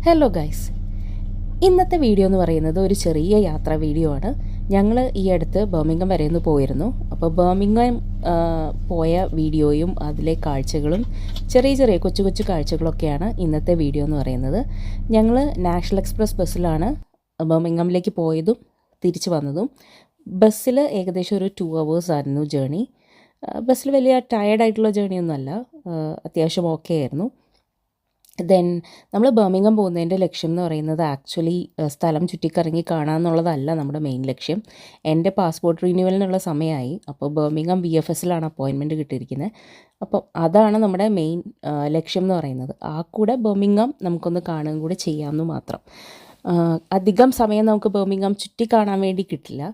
Hello guys, ഇന്നത്തെ video എന്ന് പറയുന്നത് ഒരു ചെറിയ യാത്രാ വീഡിയോ ആണ്. ഞങ്ങൾ ഈ അടുത്ത് ബർമിംഗം വരെ ഒന്ന് പോയിരുന്നു. അപ്പോൾ ബർമിംഗം പോയ വീഡിയോയും അതിലെ കാഴ്ചകളും ചെറിയ ചെറിയ കൊച്ചു കൊച്ചു കാഴ്ചകളൊക്കെയാണ് ഇന്നത്തെ വീഡിയോ എന്ന് പറയുന്നത്. ഞങ്ങൾ നാഷണൽ എക്സ്പ്രസ് ബസ്സിലാണ് ബർമിംഗമിലേക്ക് പോയതും തിരിച്ചു വന്നതും. ബസ്സിൽ ഏകദേശം ഒരു 2 hours ആയിരുന്നു ജേണി. ബസ്സിൽ വലിയ ടയേർഡായിട്ടുള്ള ജേണിയൊന്നുമല്ല, അത്യാവശ്യം ഓക്കെ ആയിരുന്നു. ദെൻ നമ്മൾ ബർമിംഗം പോകുന്നതിൻ്റെ ലക്ഷ്യം എന്ന് പറയുന്നത് ആക്ച്വലി സ്ഥലം ചുറ്റിക്കറങ്ങി കാണാമെന്നുള്ളതല്ല നമ്മുടെ മെയിൻ ലക്ഷ്യം. എൻ്റെ പാസ്പോർട്ട് റിന്യൂവലിനുള്ള സമയമായി. അപ്പോൾ ബർമിംഗം VFSലാണ് അപ്പോയിൻമെൻറ്റ് കിട്ടിയിരിക്കുന്നത്. അപ്പം അതാണ് നമ്മുടെ മെയിൻ ലക്ഷ്യം എന്ന് പറയുന്നത്. ആ കൂടെ ബർമിംഗം നമുക്കൊന്ന് കാണുകയും കൂടെ ചെയ്യാമെന്ന് മാത്രം. അധികം സമയം നമുക്ക് ബർമിംഗം ചുറ്റി കാണാൻ വേണ്ടി കിട്ടില്ല.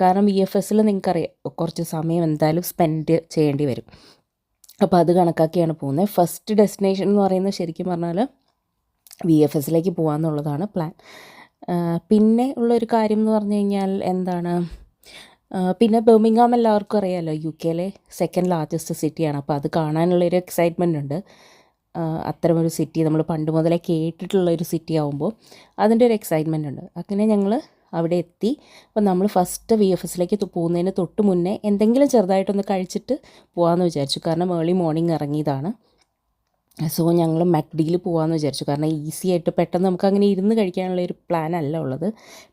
കാരണം VFSൽ നിങ്ങൾക്കറിയാം കുറച്ച് സമയം എന്തായാലും സ്പെൻഡ് ചെയ്യേണ്ടി വരും. അപ്പോൾ അത് കണക്കാക്കിയാണ് പോകുന്നത്. ഫസ്റ്റ് ഡെസ്റ്റിനേഷൻ എന്ന് പറയുന്നത് ശരിക്കും പറഞ്ഞാൽ VFSലേക്ക് പോകാമെന്നുള്ളതാണ് പ്ലാൻ. പിന്നെ ഉള്ളൊരു കാര്യം എന്ന് പറഞ്ഞു കഴിഞ്ഞാൽ എന്താണ്, പിന്നെ ബർമിംഗം എല്ലാവർക്കും അറിയാമല്ലോ, UK സെക്കൻഡ് ലാർജസ്റ്റ് സിറ്റിയാണ്. അപ്പോൾ അത് കാണാനുള്ളൊരു എക്സൈറ്റ്മെൻ്റ് ഉണ്ട്. അത്തരമൊരു സിറ്റി നമ്മൾ പണ്ട് മുതലേ കേട്ടിട്ടുള്ളൊരു സിറ്റി ആകുമ്പോൾ അതിൻ്റെ ഒരു എക്സൈറ്റ്മെൻ്റ് ഉണ്ട്. അങ്ങനെ ഞങ്ങൾ അവിടെ എത്തി. അപ്പോൾ നമ്മൾ ഫസ്റ്റ് VFSലേക്ക് പോകുന്നതിന് തൊട്ട് മുന്നേ എന്തെങ്കിലും ചെറുതായിട്ടൊന്ന് കഴിച്ചിട്ട് പോകാമെന്ന് വിചാരിച്ചു. കാരണം ഏർലി മോർണിംഗ് ഇറങ്ങിയതാണ്. സോ ഞങ്ങൾ McDയിൽ പോകാമെന്ന് വിചാരിച്ചു. കാരണം ഈസി ആയിട്ട് പെട്ടെന്ന് നമുക്ക് അങ്ങനെ ഇരുന്ന് കഴിക്കാനുള്ളൊരു പ്ലാൻ അല്ല ഉള്ളത്.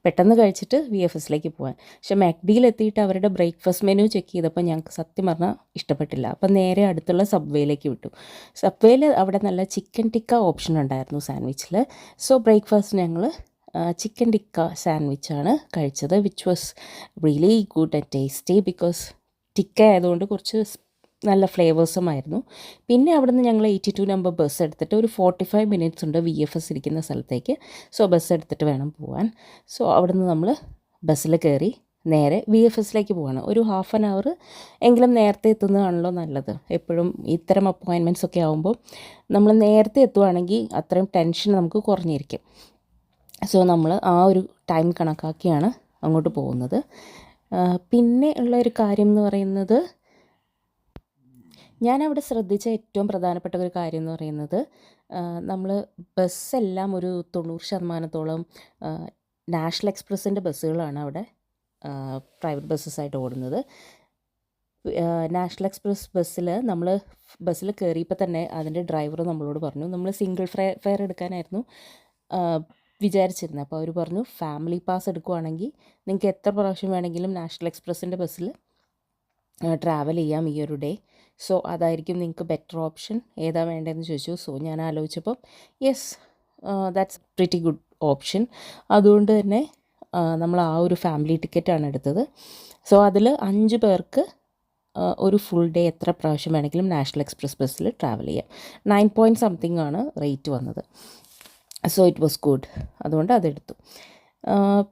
പെട്ടെന്ന് കഴിച്ചിട്ട് VFSലേക്ക് പോകാൻ. പക്ഷേ McDയിൽ എത്തിയിട്ട് അവരുടെ ബ്രേക്ക്ഫാസ്റ്റ് മെനു ചെക്ക് ചെയ്തപ്പോൾ ഞങ്ങൾക്ക് സത്യം പറഞ്ഞാൽ ഇഷ്ടപ്പെട്ടില്ല. അപ്പം നേരെ അടുത്തുള്ള സബ്വേയിലേക്ക് വിട്ടു. സബ്വേയിൽ അവിടെ നല്ല ചിക്കൻ ടിക്ക ഓപ്ഷൻ ഉണ്ടായിരുന്നു സാൻഡ്വിച്ചിൽ. സോ ബ്രേക്ക്ഫാസ്റ്റ് ഞങ്ങൾ ചിക്കൻ ടിക്ക സാൻഡ്വിച്ചാണ് കഴിച്ചത്, which was really good and tasty. Because tikka ആയതുകൊണ്ട് കുറച്ച് നല്ല ഫ്ലേവേഴ്സുമായിരുന്നു. പിന്നെ അവിടുന്ന് ഞങ്ങൾ 82 നമ്പർ ബസ് എടുത്തിട്ട് ഒരു 45 minutes ഉണ്ട് VFS ഇരിക്കുന്ന സ്ഥലത്തേക്ക്. സോ ബസ് എടുത്തിട്ട് വേണം പോകാൻ. സോ അവിടുന്ന് നമ്മൾ ബസ്സിൽ കയറി നേരെ VFSലേക്ക് പോവാണ്. ഒരു 1/2 hour എങ്കിലും നേരത്തെ എത്തുന്നതാണല്ലോ നല്ലത്. എപ്പോഴും ഇത്തരം അപ്പോയിൻമെൻറ്റ്സ് ഒക്കെ ആകുമ്പോൾ നമ്മൾ നേരത്തെ എത്തുവാണെങ്കിൽ അത്രയും ടെൻഷൻ നമുക്ക് കുറഞ്ഞിരിക്കും. സോ നമ്മൾ ആ ഒരു ടൈം കണക്കാക്കിയാണ് അങ്ങോട്ട് പോകുന്നത്. പിന്നെ ഉള്ളൊരു കാര്യം എന്ന് പറയുന്നത്, ഞാനവിടെ ശ്രദ്ധിച്ച ഏറ്റവും പ്രധാനപ്പെട്ട ഒരു കാര്യം എന്ന് പറയുന്നത്, നമ്മൾ ബസ്സെല്ലാം ഒരു 90% നാഷണൽ എക്സ്പ്രസിൻ്റെ ബസ്സുകളാണ് അവിടെ പ്രൈവറ്റ് ബസ്സസ്സായിട്ട് ഓടുന്നത്. നാഷണൽ എക്സ്പ്രസ് ബസ്സിൽ നമ്മൾ ബസ്സിൽ കയറിയപ്പോൾ തന്നെ അതിൻ്റെ ഡ്രൈവർ നമ്മളോട് പറഞ്ഞു, നമ്മൾ സിംഗിൾ ഫെയർ എടുക്കാനായിരുന്നു വിചാരിച്ചിരുന്നത്. അപ്പോൾ അവർ പറഞ്ഞു, ഫാമിലി പാസ് എടുക്കുവാണെങ്കിൽ നിങ്ങൾക്ക് എത്ര പ്രാവശ്യം വേണമെങ്കിലും നാഷണൽ എക്സ്പ്രസിൻ്റെ ബസ്സിൽ ട്രാവൽ ചെയ്യാം ഈ ഒരു ഡേ. സോ അതായിരിക്കും നിങ്ങൾക്ക് ബെറ്റർ ഓപ്ഷൻ. ഏതാ വേണ്ടതെന്ന് ചോദിച്ചു. സോ ഞാൻ ആലോചിച്ചപ്പോൾ yes, that's pretty good option. അതുകൊണ്ട് തന്നെ നമ്മൾ ആ ഒരു ഫാമിലി ടിക്കറ്റാണ് എടുത്തത്. സോ അതിൽ 5 പേർക്ക് ഒരു ഫുൾ ഡേ എത്ര പ്രാവശ്യം വേണമെങ്കിലും നാഷണൽ എക്സ്പ്രസ് ബസ്സിൽ ട്രാവൽ ചെയ്യാം. 9 point something ആണ് റേറ്റ് വന്നത്. So it was good. അതുകൊണ്ട് അതെടുത്തു.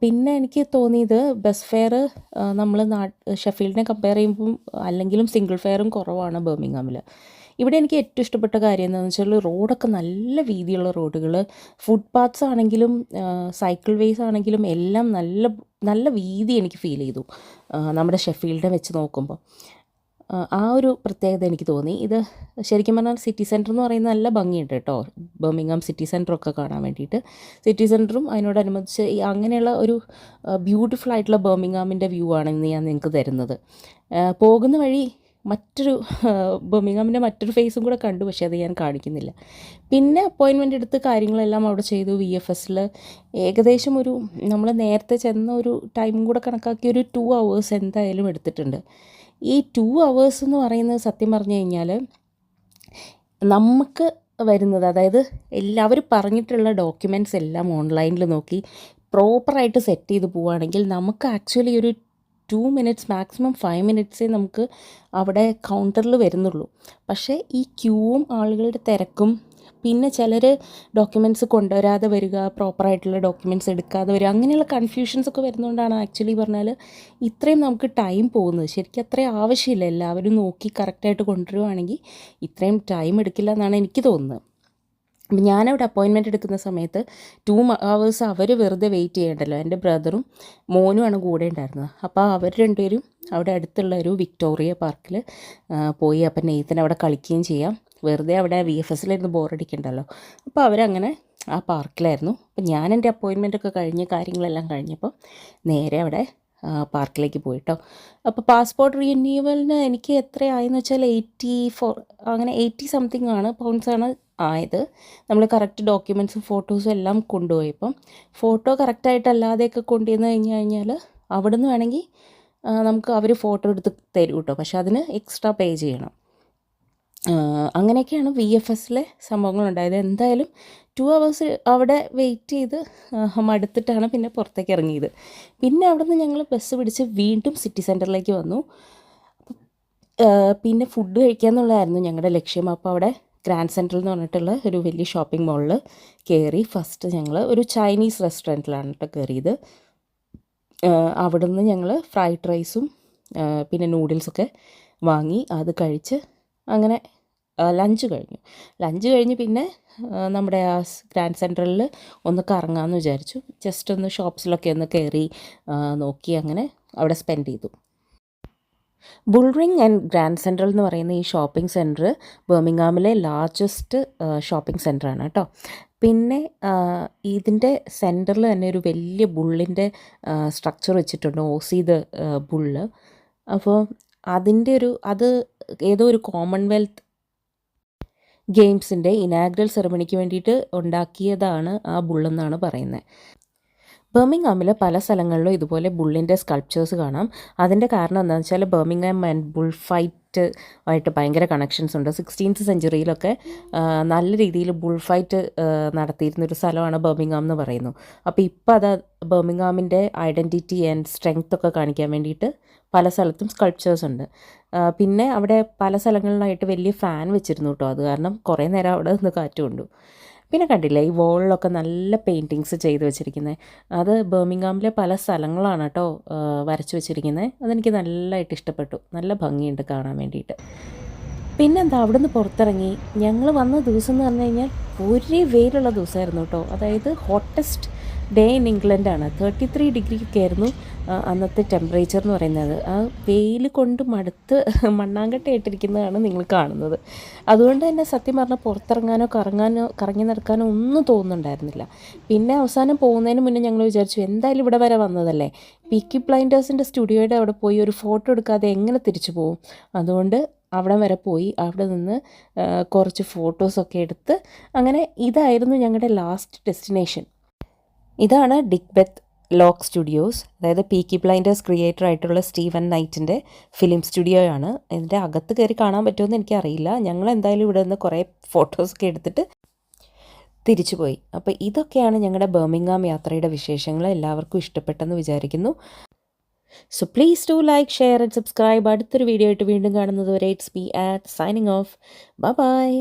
പിന്നെ എനിക്ക് തോന്നിയത് ബസ് ഫെയർ നമ്മൾ ഷെഫീൽഡിനെ കമ്പയർ ചെയ്യുമ്പം അല്ലെങ്കിലും സിംഗിൾ ഫെയറും കുറവാണ് ബർമിംഗമിൽ. ഇവിടെ എനിക്ക് ഏറ്റവും ഇഷ്ടപ്പെട്ട കാര്യം എന്താണെന്ന് വെച്ചാൽ റോഡൊക്കെ നല്ല വീതിയുള്ള റോഡുകൾ, ഫുട്പാത്ത്സ് ആണെങ്കിലും സൈക്കിൾ വേസ് ആണെങ്കിലും എല്ലാം നല്ല നല്ല വീതി എനിക്ക് ഫീൽ ചെയ്തു നമ്മുടെ ഷെഫീൽഡിനെ വെച്ച് നോക്കുമ്പോൾ. ആ ഒരു പ്രത്യേകത എനിക്ക് തോന്നി. ഇത് ശരിക്കും പറഞ്ഞാൽ സിറ്റി സെൻറ്റർ എന്ന് പറയുന്നത് നല്ല ഭംഗിയുണ്ട് കേട്ടോ, ബർമിംഗം സിറ്റി സെൻറ്ററൊക്കെ കാണാൻ വേണ്ടിയിട്ട്. സിറ്റി സെൻറ്ററും അതിനോടനുബന്ധിച്ച് അങ്ങനെയുള്ള ഒരു ബ്യൂട്ടിഫുൾ ആയിട്ടുള്ള ബർമിംഗാമിൻ്റെ വ്യൂ ആണ് ഇന്ന് ഞാൻ നിങ്ങൾക്ക് തരുന്നത്. പോകുന്ന വഴി മറ്റൊരു ബർമിംഗാമിൻ്റെ മറ്റൊരു ഫേസും കൂടെ കണ്ടു, പക്ഷേ അത് ഞാൻ കാണിക്കുന്നില്ല. പിന്നെ അപ്പോയിൻമെൻ്റ് എടുത്ത് കാര്യങ്ങളെല്ലാം അവിടെ ചെയ്തു. VFSൽ ഏകദേശം ഒരു നമ്മൾ നേരത്തെ ചെന്ന ഒരു ടൈമും കൂടെ കണക്കാക്കി ഒരു 2 hours എന്തായാലും എടുത്തിട്ടുണ്ട്. ഈ 2 hours എന്ന് പറയുന്നത് സത്യം പറഞ്ഞു കഴിഞ്ഞാൽ നമുക്ക് വരുന്നത്, അതായത് എല്ലാവരും പറഞ്ഞിട്ടുള്ള ഡോക്യുമെൻറ്റ്സ് എല്ലാം ഓൺലൈനിൽ നോക്കി പ്രോപ്പറായിട്ട് സെറ്റ് ചെയ്ത് പോവുകയാണെങ്കിൽ നമുക്ക് ആക്ച്വലി ഒരു 2 minutes മാക്സിമം 5 minutes നമുക്ക് അവിടെ കൗണ്ടറിൽ വരുന്നുള്ളൂ. പക്ഷേ ഈ ക്യൂവും ആളുകളുടെ തിരക്കും, പിന്നെ ചിലർ ഡോക്യുമെൻറ്റ്സ് കൊണ്ടുവരാതെ വരിക, പ്രോപ്പറായിട്ടുള്ള ഡോക്യുമെൻറ്റ്സ് എടുക്കാതെ വരിക, അങ്ങനെയുള്ള കൺഫ്യൂഷൻസ് ഒക്കെ വരുന്നതുകൊണ്ടാണ് ആക്ച്വലി പറഞ്ഞാൽ ഇത്രയും നമുക്ക് ടൈം പോകുന്നത്. ശരിക്കും അത്രയും ആവശ്യമില്ല. എല്ലാവരും നോക്കി കറക്റ്റായിട്ട് കൊണ്ടുവരുവാണെങ്കിൽ ഇത്രയും ടൈം എടുക്കില്ല എന്നാണ് എനിക്ക് തോന്നുന്നത്. അപ്പം ഞാനവിടെ അപ്പോയിൻമെൻറ്റ് എടുക്കുന്ന സമയത്ത് 2 hours അവർ വെറുതെ വെയിറ്റ് ചെയ്യണ്ടല്ലോ. എൻ്റെ ബ്രദറും മോനുമാണ് കൂടെ ഉണ്ടായിരുന്നത്. അപ്പോൾ അവർ രണ്ടുപേരും അവിടെ അടുത്തുള്ള ഒരു വിക്ടോറിയ പാർക്കിൽ പോയി. അപ്പം നെയ്ത്തിന് അവിടെ കളിക്കുകയും ചെയ്യാം, വെറുതെ അവിടെ VFSലിരുന്ന് ബോറടിക്കണ്ടല്ലോ. അപ്പോൾ അവരങ്ങനെ ആ പാർക്കിലായിരുന്നു. അപ്പം ഞാൻ എൻ്റെ അപ്പോയിൻമെൻറ്റൊക്കെ കഴിഞ്ഞ് കാര്യങ്ങളെല്ലാം കഴിഞ്ഞപ്പോൾ നേരെ അവിടെ പാർക്കിലേക്ക് പോയിട്ടോ. അപ്പോൾ പാസ്പോർട്ട് റിന്യൂവലിന് എനിക്ക് എത്രയായെന്ന് വെച്ചാൽ 84 അങ്ങനെ 80 സംതിങ് ആണ് പൗണ്ട്സാണ് ആയത്. നമ്മൾ കറക്റ്റ് ഡോക്യുമെൻറ്റ്സും ഫോട്ടോസും എല്ലാം കൊണ്ടുപോയി. ഇപ്പം ഫോട്ടോ കറക്റ്റായിട്ടല്ലാതെയൊക്കെ കൊണ്ടുവന്ന് കഴിഞ്ഞാൽ അവിടെ നിന്ന് വേണമെങ്കിൽ നമുക്ക് അവർ ഫോട്ടോ എടുത്ത് തരും കേട്ടോ. പക്ഷെ അതിന് എക്സ്ട്രാ പേ ചെയ്യണം. അങ്ങനെയൊക്കെയാണ് VFSലെ സംഭവങ്ങളുണ്ടായത്. എന്തായാലും 2 hours അവിടെ വെയിറ്റ് ചെയ്ത് മടുത്തിട്ടാണ് പിന്നെ പുറത്തേക്ക് ഇറങ്ങിയത്. പിന്നെ അവിടെ നിന്ന് ഞങ്ങൾ ബസ് പിടിച്ച് വീണ്ടും സിറ്റി സെൻറ്ററിലേക്ക് വന്നു. പിന്നെ ഫുഡ് കഴിക്കാമെന്നുള്ളതായിരുന്നു ഞങ്ങളുടെ ലക്ഷ്യം. അപ്പോൾ അവിടെ ഗ്രാൻഡ് സെൻട്രൽ എന്ന് പറഞ്ഞിട്ടുള്ള ഒരു വലിയ ഷോപ്പിംഗ് മാളിൽ കയറി. ഫസ്റ്റ് ഞങ്ങൾ ഒരു ചൈനീസ് റെസ്റ്റോറൻറ്റിലാണ് കേട്ടോ കയറിയത്. അവിടെ നിന്ന് ഞങ്ങൾ ഫ്രൈഡ് റൈസും പിന്നെ നൂഡിൽസൊക്കെ വാങ്ങി അത് കഴിച്ച് അങ്ങനെ ലഞ്ച് കഴിഞ്ഞ് പിന്നെ നമ്മുടെ ആ ഗ്രാൻഡ് സെൻട്രലിൽ ഒന്ന് കറങ്ങാമെന്ന് വിചാരിച്ചു. ജസ്റ്റ് ഒന്ന് ഷോപ്സിലൊക്കെ ഒന്ന് കയറി നോക്കി അങ്ങനെ അവിടെ സ്പെൻഡ് ചെയ്തു. ബുൾറിംഗ് ആൻഡ് ഗ്രാൻഡ് സെൻട്രൽ എന്ന് പറയുന്ന ഈ ഷോപ്പിംഗ് സെൻറ്റർ ബർമിംഗ്ഹാമിലെ ലാർജസ്റ്റ് ഷോപ്പിംഗ് സെൻറ്ററാണ് കേട്ടോ. പിന്നെ ഇതിൻ്റെ സെൻറ്ററിൽ തന്നെ ഒരു വലിയ ബുള്ളിൻ്റെ സ്ട്രക്ചർ വെച്ചിട്ടുണ്ട്, ഓസീത് ബുള്ള്. അപ്പോൾ അതിൻ്റെ അത് ഏതോ ഒരു കോമൺവെൽത്ത് ഗെയിംസിൻ്റെ ഇനാഗ്രൽ സെറമണിക്ക് വേണ്ടിയിട്ട് ഉണ്ടാക്കിയതാണ് ആ ബുള്ളെന്നാണ് പറയുന്നത്. ബർമിംഗ്ഹാമിൽ പല സ്ഥലങ്ങളിലും ഇതുപോലെ ബുള്ളിൻ്റെ സ്കൾപ്ചേഴ്സ് കാണാം. അതിൻ്റെ കാരണം എന്താണെന്ന് വെച്ചാൽ ബർമിംഗ്ഹാം ആൻഡ് ബുൾ ഫൈറ്റ് ആയിട്ട് ഭയങ്കര കണക്ഷൻസ് ഉണ്ട്. 16th സെഞ്ച്വറിയിലൊക്കെ നല്ല രീതിയിൽ ബുൾ ഫൈറ്റ് നടത്തിയിരുന്നൊരു സ്ഥലമാണ് ബർമിംഗ്ഹാം എന്ന് പറയുന്നു. അപ്പോൾ ഇപ്പോൾ അത് ബർമിംഗ്ഹാമിൻ്റെ ഐഡൻറ്റിറ്റി ആൻഡ് സ്ട്രെങ്ത് ഒക്കെ കാണിക്കാൻ വേണ്ടിയിട്ട് പല സ്ഥലത്തും സ്കൾപ്ചേഴ്സ് ഉണ്ട്. പിന്നെ അവിടെ പല സ്ഥലങ്ങളിലായിട്ട് വലിയ ഫാൻ വെച്ചിരുന്നു കേട്ടോ. അത് കാരണം കുറേ നേരം അവിടെ നിന്ന് കാറ്റ് കൊണ്ടു. പിന്നെ കണ്ടില്ലേ ഈ വോളിലൊക്കെ നല്ല പെയിൻറ്റിങ്സ് ചെയ്ത് വെച്ചിരിക്കുന്നത്. അത് ബർമിംഗ്ഹാമിലെ പല സ്ഥലങ്ങളാണ് കേട്ടോ വരച്ച് വെച്ചിരിക്കുന്നത്. അതെനിക്ക് നല്ലതായിട്ട് ഇഷ്ടപ്പെട്ടു. നല്ല ഭംഗിയുണ്ട് കാണാൻ വേണ്ടിയിട്ട്. പിന്നെന്താ അവിടെ നിന്ന് പുറത്തിറങ്ങി ഞങ്ങൾ വന്ന ദിവസം എന്ന് പറഞ്ഞു കഴിഞ്ഞാൽ ഒരു വെയിലുള്ള ദിവസമായിരുന്നു കേട്ടോ. അതായത് ഹോട്ടസ്റ്റ് ഡേ ഇൻ ഇംഗ്ലണ്ടാണ്. 33 ഡിഗ്രിയൊക്കെ ആയിരുന്നു അന്നത്തെ ടെമ്പറേച്ചർ എന്ന് പറയുന്നത്. ആ വെയിൽ കൊണ്ട് മടുത്ത് മണ്ണാങ്കട്ടയായിട്ടിരിക്കുന്നതാണ് നിങ്ങൾ കാണുന്നത്. അതുകൊണ്ട് തന്നെ സത്യം പറഞ്ഞാൽ പുറത്തിറങ്ങാനോ കറങ്ങി നടക്കാനോ ഒന്നും തോന്നുന്നുണ്ടായിരുന്നില്ല. പിന്നെ അവസാനം പോകുന്നതിന് മുന്നേ ഞങ്ങൾ വിചാരിച്ചു എന്തായാലും ഇവിടെ വരെ വന്നതല്ലേ, പീക്കി ബ്ലൈൻഡേഴ്സിൻ്റെ സ്റ്റുഡിയോയുടെ അവിടെ പോയി ഒരു ഫോട്ടോ എടുക്കാതെ എങ്ങനെ തിരിച്ചു പോകും. അതുകൊണ്ട് അവിടെ വരെ പോയി അവിടെ നിന്ന് കുറച്ച് ഫോട്ടോസൊക്കെ എടുത്ത് അങ്ങനെ ഇതായിരുന്നു ഞങ്ങളുടെ ലാസ്റ്റ് ഡെസ്റ്റിനേഷൻ. ഇതാണ് ഡിക്ബെത്ത് ലോക്ക് സ്റ്റുഡിയോസ്. അതായത് പീക്കി ബ്ലൈൻഡേഴ്സ് ക്രിയേറ്റർ ആയിട്ടുള്ള സ്റ്റീവൻ നൈറ്റിൻ്റെ ഫിലിം സ്റ്റുഡിയോ ആണ്. ഇതിൻ്റെ അകത്ത് കയറി കാണാൻ പറ്റുമെന്ന് എനിക്കറിയില്ല. ഞങ്ങൾ എന്തായാലും ഇവിടെ നിന്ന് കുറേ ഫോട്ടോസൊക്കെ എടുത്തിട്ട് തിരിച്ചു പോയി. അപ്പോൾ ഇതൊക്കെയാണ് ഞങ്ങളുടെ ബർമിംഗ്ഹാം യാത്രയുടെ വിശേഷങ്ങൾ. എല്ലാവർക്കും ഇഷ്ടപ്പെട്ടെന്ന് വിചാരിക്കുന്നു. So please do like, share and subscribe. അടുത്തൊരു വീഡിയോ ആയിട്ട് വീണ്ടും കാണുന്നത് വരെ ഇറ്റ്സ് മീ ആറ്റ് സൈനിങ് ഓഫ്. ബൈ.